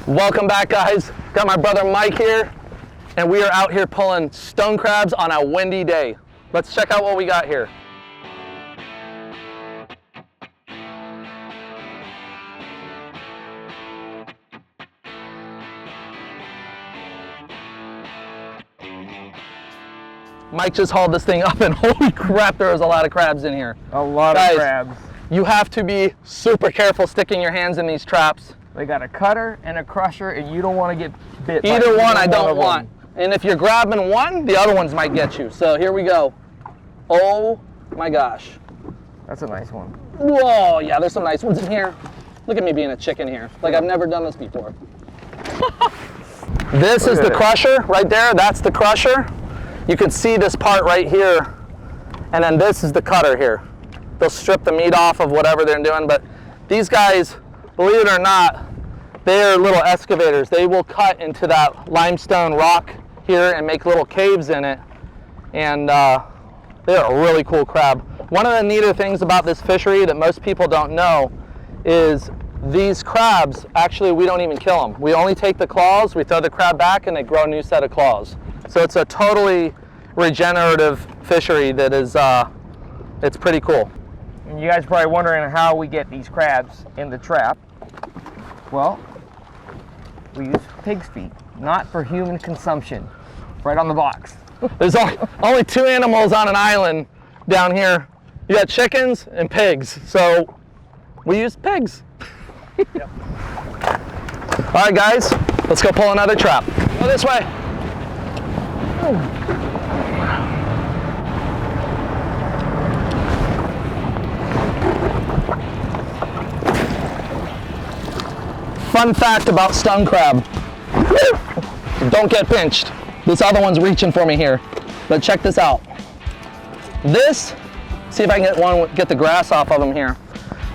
Welcome back, guys. Got my brother Mike here, and we are out here pulling stone crabs on a windy day. Let's check out what we got here. Mike just hauled this thing up, and holy crap, there was a lot of crabs in here. A lot of crabs. You have to be super careful sticking your hands in these traps. They got a cutter and a crusher, and you don't want to get bit. Either one I don't want. And if you're grabbing one, the other ones might get you. So here we go. Oh my gosh. That's a nice one. Whoa, yeah, there's some nice ones in here. Look at me being a chicken here. Like I've never done this before. This is the crusher right there. That's the crusher. You can see this part right here. And then this is the cutter here. They'll strip the meat off of whatever they're doing. But these guys, believe it or not, they are little excavators. They will cut into that limestone rock here and make little caves in it. And they are a really cool crab. One of the neater things about this fishery that most people don't know is these crabs, actually we don't even kill them. We only take the claws, we throw the crab back, and they grow a new set of claws. So it's a totally regenerative fishery that is, it's pretty cool. And you guys are probably wondering how we get these crabs in the trap. Well, we use pig's feet, not for human consumption. Right on the box. There's only two animals on an island down here. You got chickens and pigs, so we use pigs. Yep. All right, guys, let's go pull another trap. Go this way. Fun fact about stone crab. Don't get pinched. This other one's reaching for me here. But check this out. This, see if I can get the grass off of them here.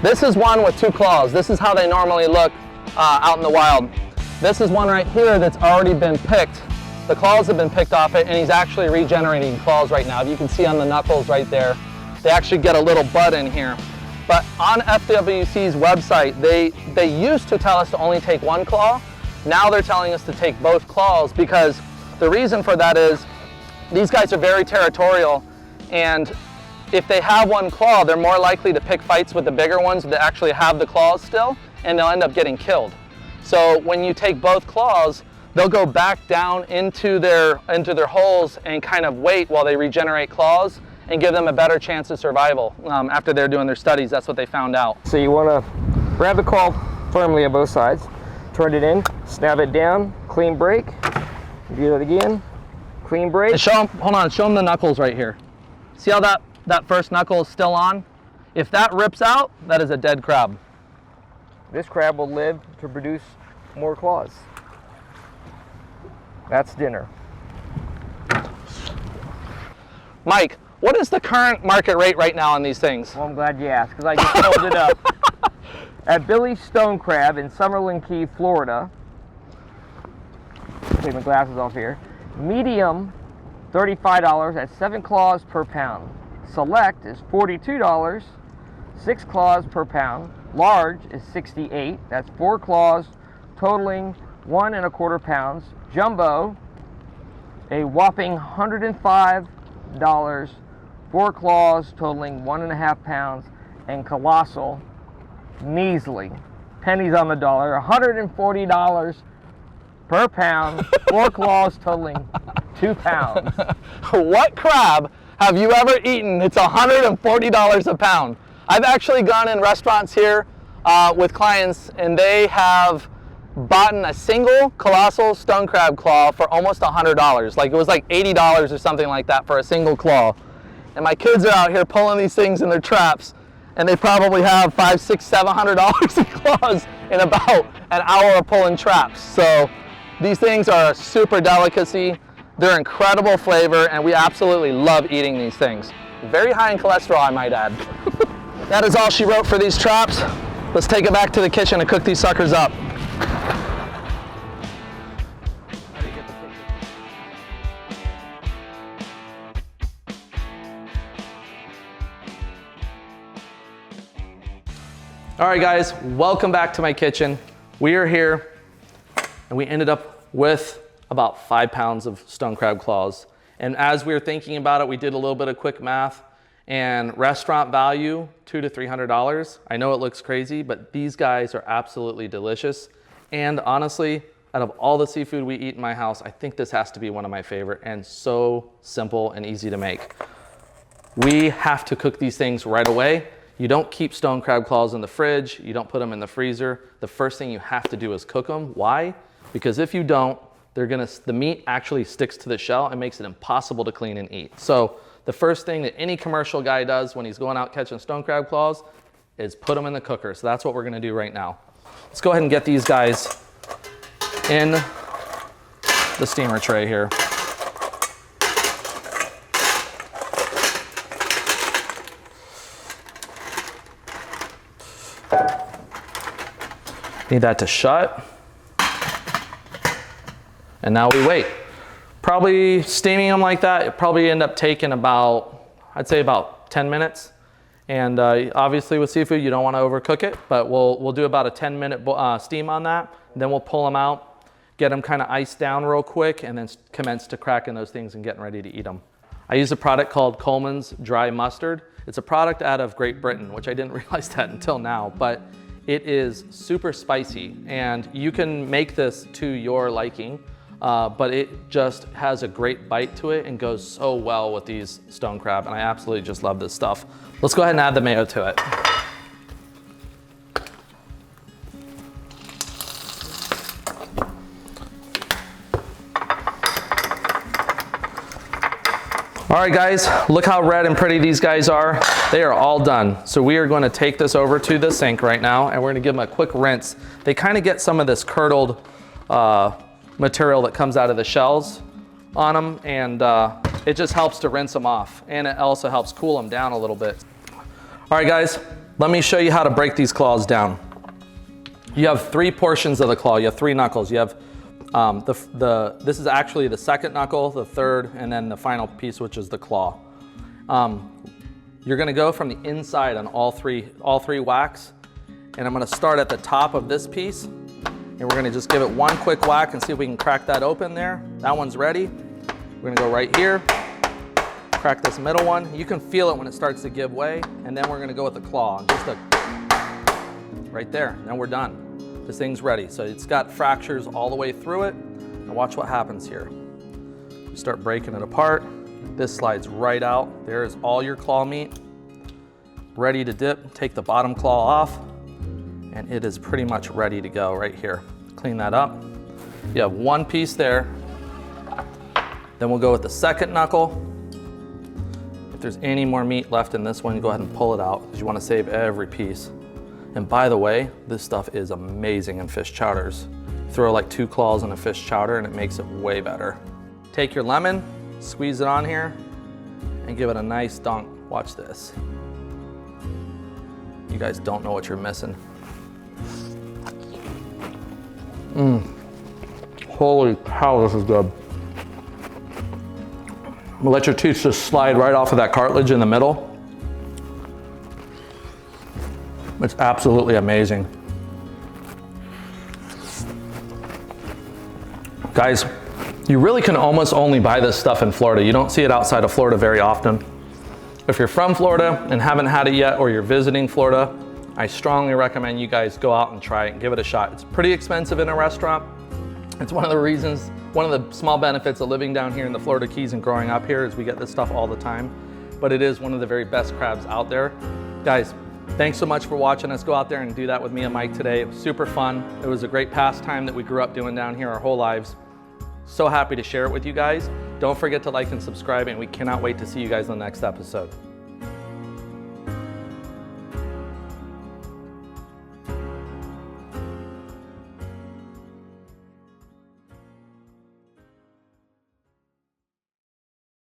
This is one with two claws. This is how they normally look out in the wild. This is one right here that's already been picked. The claws have been picked off it, and he's actually regenerating claws right now. If you can see on the knuckles right there, they actually get a little bud in here. But on FWC's website, they used to tell us to only take one claw. Now they're telling us to take both claws, because the reason for that is these guys are very territorial, and if they have one claw, they're more likely to pick fights with the bigger ones that actually have the claws still, and they'll end up getting killed. So when you take both claws, they'll go back down into their holes and kind of wait while they regenerate claws and give them a better chance of survival. After they're doing their studies, that's what they found out. So you want to grab the claw firmly on both sides, turn it in, snap it down, clean break, do that again, clean break. And show them, hold on, show them the knuckles right here. See how that first knuckle is still on? If that rips out, that is a dead crab. This crab will live to produce more claws. That's dinner. Mike, what is the current market rate right now on these things? Well, I'm glad you asked, because I just pulled it up. At Billy's Stone Crab in Summerlin Key, Florida, take my glasses off here, medium, $35 at 7 claws per pound. Select is $42, 6 claws per pound. Large is $68, that's 4 claws, totaling 1 1/4 pounds. Jumbo, a whopping $105, 4 claws, totaling 1 1/2 pounds. And colossal, measly, pennies on the dollar, $140 per pound, 4 claws, totaling 2 pounds. What crab have you ever eaten? It's $140 a pound. I've actually gone in restaurants here with clients, and they have bought a single colossal stone crab claw for almost $100. Like it was like $80 or something like that for a single claw. And my kids are out here pulling these things in their traps, and they probably have $500, $600, $700 in claws in about an hour of pulling traps. So these things are a super delicacy. They're incredible flavor, and we absolutely love eating these things. Very high in cholesterol, I might add. That is all she wrote for these traps. Let's take it back to the kitchen and cook these suckers up. All right, guys, welcome back to my kitchen. We are here And we ended up with about 5 pounds of stone crab claws. And as we were thinking about it, we did a little bit of quick math, and restaurant value, $200 to $300. I know it looks crazy, but these guys are absolutely delicious. And honestly, out of all the seafood we eat in my house, I think this has to be one of my favorite, and so simple and easy to make. We have to cook these things right away. You don't keep stone crab claws in the fridge. You don't put them in the freezer. The first thing you have to do is cook them. Why? Because if you don't, the meat actually sticks to the shell and makes it impossible to clean and eat. So the first thing that any commercial guy does when he's going out catching stone crab claws is put them in the cooker. So that's what we're gonna do right now. Let's go ahead and get these guys in the steamer tray here. Need that to shut. And now we wait. Probably steaming them like that, it probably end up taking about, I'd say about 10 minutes. And obviously with seafood, you don't want to overcook it, but we'll do about a 10-minute steam on that. Then we'll pull them out, get them kind of iced down real quick, and then commence to cracking those things and getting ready to eat them. I use a product called Coleman's Dry Mustard. It's a product out of Great Britain, which I didn't realize that until now, but it is super spicy, and you can make this to your liking. But it just has a great bite to it and goes so well with these stone crab, and I absolutely just love this stuff. Let's go ahead and add the mayo to it. All right guys, look how red and pretty these guys are. They are all done. So we are going to take this over to the sink right now, and we're going to give them a quick rinse. They kind of get some of this curdled material that comes out of the shells on them, and it just helps to rinse them off, and it also helps cool them down a little bit. All right guys, let me show you how to break these claws down. You have 3 portions of the claw. You have 3 knuckles. You have this is actually the second knuckle, the third, and then the final piece, which is the claw. You're gonna go from the inside on all three whacks, and I'm gonna start at the top of this piece, and we're gonna just give it one quick whack and see if we can crack that open there. That one's ready. We're gonna go right here, crack this middle one. You can feel it when it starts to give way, and then we're gonna go with the claw. Right there, then we're done. This thing's ready. So it's got fractures all the way through it. Now watch what happens here. You start breaking it apart. This slides right out. There's all your claw meat. Ready to dip. Take the bottom claw off, and it is pretty much ready to go right here. Clean that up. You have one piece there. Then we'll go with the second knuckle. If there's any more meat left in this one, go ahead and pull it out, because you want to save every piece. And by the way, this stuff is amazing in fish chowders. Throw like 2 claws in a fish chowder and it makes it way better. Take your lemon, squeeze it on here, and give it a nice dunk. Watch this. You guys don't know what you're missing. Holy cow, this is good. Let your teeth just slide right off of that cartilage in the middle. It's absolutely amazing. Guys, you really can almost only buy this stuff in Florida. You don't see it outside of Florida very often. If you're from Florida and haven't had it yet, or you're visiting Florida, I strongly recommend you guys go out and try it and give it a shot. It's pretty expensive in a restaurant. It's one of the small benefits of living down here in the Florida Keys and growing up here is we get this stuff all the time. But it is one of the very best crabs out there. Guys, thanks so much for watching us go out there and do that with me and Mike today. It was super fun. It was a great pastime that we grew up doing down here our whole lives. So happy to share it with you guys. Don't forget to like and subscribe, and we cannot wait to see you guys in the next episode.